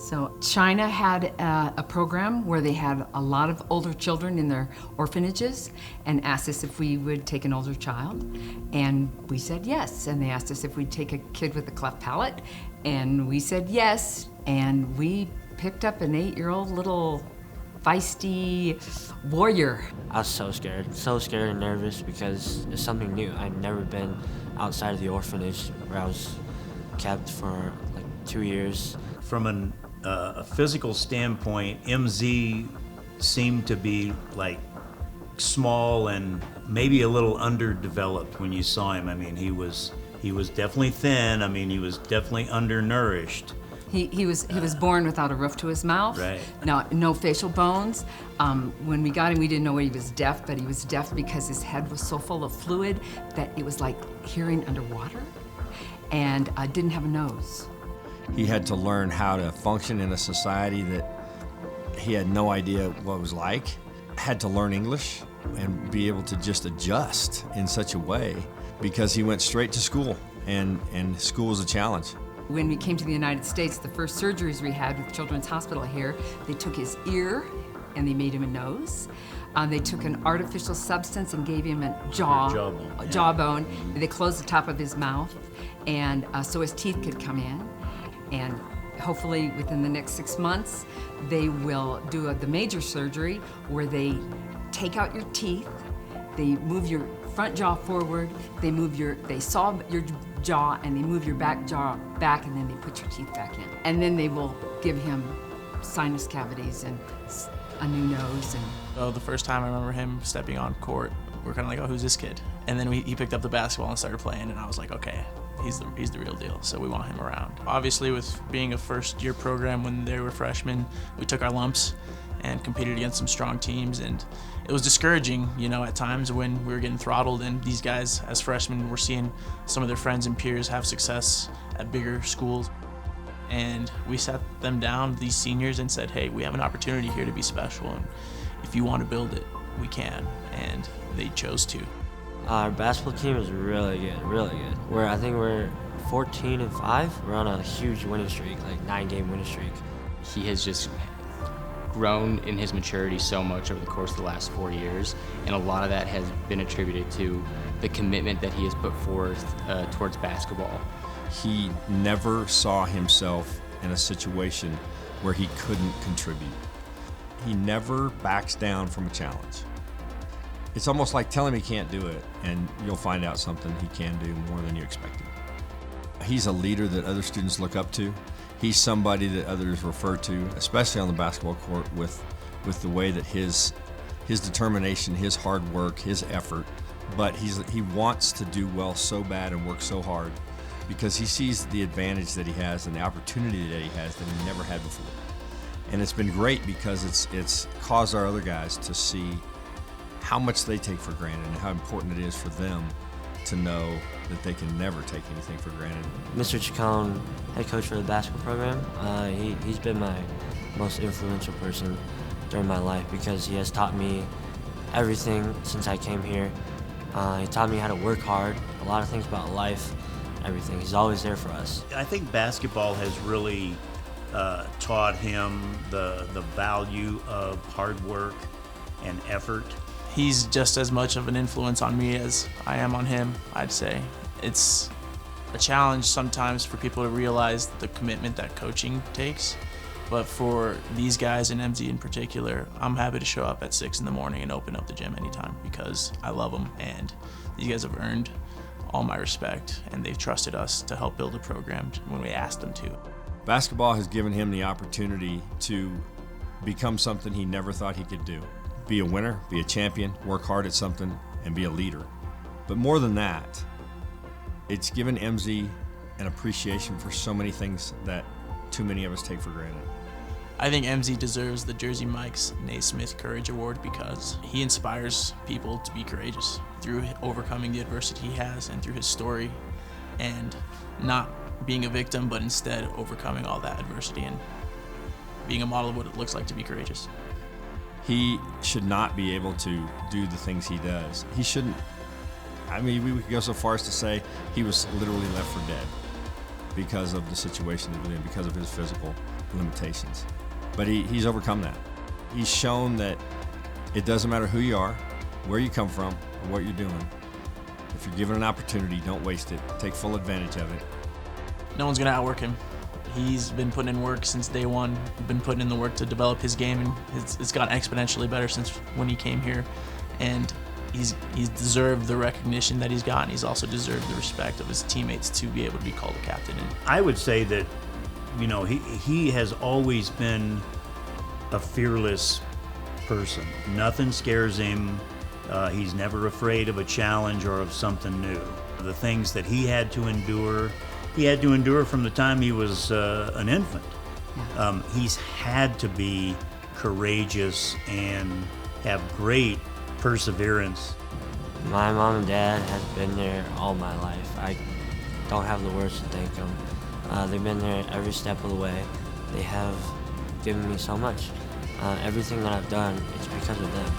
So China had a program where they had a lot of older children in their orphanages and asked us if we would take an older child. And we said yes. And they asked us if we'd take a kid with a cleft palate. And we said yes. And we picked up an 8-year-old little feisty warrior. I was so scared and nervous because it's something new. I'd never been outside of the orphanage where I was kept for like 2 years. From a physical standpoint, MZ seemed to be like small and maybe a little underdeveloped when you saw him. I mean, he was definitely thin. I mean, he was definitely undernourished. He was born without a roof to his mouth. Right. No facial bones. When we got him, we didn't know he was deaf, but he was deaf because his head was so full of fluid that it was like hearing underwater, and didn't have a nose. He had to learn how to function in a society that he had no idea what it was like. Had to learn English and be able to just adjust in such a way because he went straight to school, and school was a challenge. When we came to the United States, the first surgeries we had with Children's Hospital here, they took his ear and they made him a nose. They took an artificial substance and gave him a jawbone. They closed the top of his mouth, and so his teeth could come in. And hopefully within the next 6 months, they will do the major surgery where they take out your teeth, they move your front jaw forward, they saw your jaw and they move your back jaw back, and then they put your teeth back in. And then they will give him sinus cavities and a new nose. The first time I remember him stepping on court, we were kind of like, oh, who's this kid? And then he picked up the basketball and started playing, and I was like, okay, he's the real deal, so we want him around. Obviously, with being a first-year program when they were freshmen, we took our lumps and competed against some strong teams, and it was discouraging, at times when we were getting throttled, and these guys, as freshmen, were seeing some of their friends and peers have success at bigger schools. And we sat them down, these seniors, and said, hey, we have an opportunity here to be special, and if you want to build it, we can, and they chose to. Our basketball team is really good, really good. I think we're 14-5. We're on a huge winning streak, like 9-game winning streak. He has just grown in his maturity so much over the course of the last 4 years, and a lot of that has been attributed to the commitment that he has put forth towards basketball. He never saw himself in a situation where he couldn't contribute. He never backs down from a challenge. It's almost like tell him he can't do it, and you'll find out something he can do more than you expected. He's a leader that other students look up to. He's somebody that others refer to, especially on the basketball court, with the way that his determination, his hard work, his effort. But he wants to do well so bad and work so hard because he sees the advantage that he has and the opportunity that he has that he never had before. And it's been great because it's caused our other guys to see how much they take for granted and how important it is for them to know that they can never take anything for granted. Mr. Chacon, head coach for the basketball program, he's been my most influential person during my life because he has taught me everything since I came here. He taught me how to work hard, a lot of things about life, everything. He's always there for us. I think basketball has really taught him the value of hard work and effort. He's just as much of an influence on me as I am on him, I'd say. It's a challenge sometimes for people to realize the commitment that coaching takes. But for these guys and MZ in particular, I'm happy to show up at 6 in the morning and open up the gym anytime because I love them, and these guys have earned all my respect, and they've trusted us to help build a program when we asked them to. Basketball has given him the opportunity to become something he never thought he could do. Be a winner, be a champion, work hard at something, and be a leader. But more than that, it's given MZ an appreciation for so many things that too many of us take for granted. I think MZ deserves the Jersey Mike's Naismith Courage Award because he inspires people to be courageous through overcoming the adversity he has and through his story, and not being a victim, but instead overcoming all that adversity and being a model of what it looks like to be courageous. He should not be able to do the things he does. He shouldn't. I mean, we could go so far as to say he was literally left for dead because of the situation that he was in, because of his physical limitations. But he's overcome that. He's shown that it doesn't matter who you are, where you come from, or what you're doing. If you're given an opportunity, don't waste it. Take full advantage of it. No one's going to outwork him. He's been putting in work since day one, been putting in the work to develop his game, and it's gotten exponentially better since when he came here. And he's deserved the recognition that he's gotten. He's also deserved the respect of his teammates to be able to be called a captain. And I would say that, you know, he has always been a fearless person. Nothing scares him. He's never afraid of a challenge or of something new. The things that he had to endure from the time he was an infant. He's had to be courageous and have great perseverance. My mom and dad have been there all my life. I don't have the words to thank them. They've been there every step of the way. They have given me so much. Everything that I've done, it's because of them.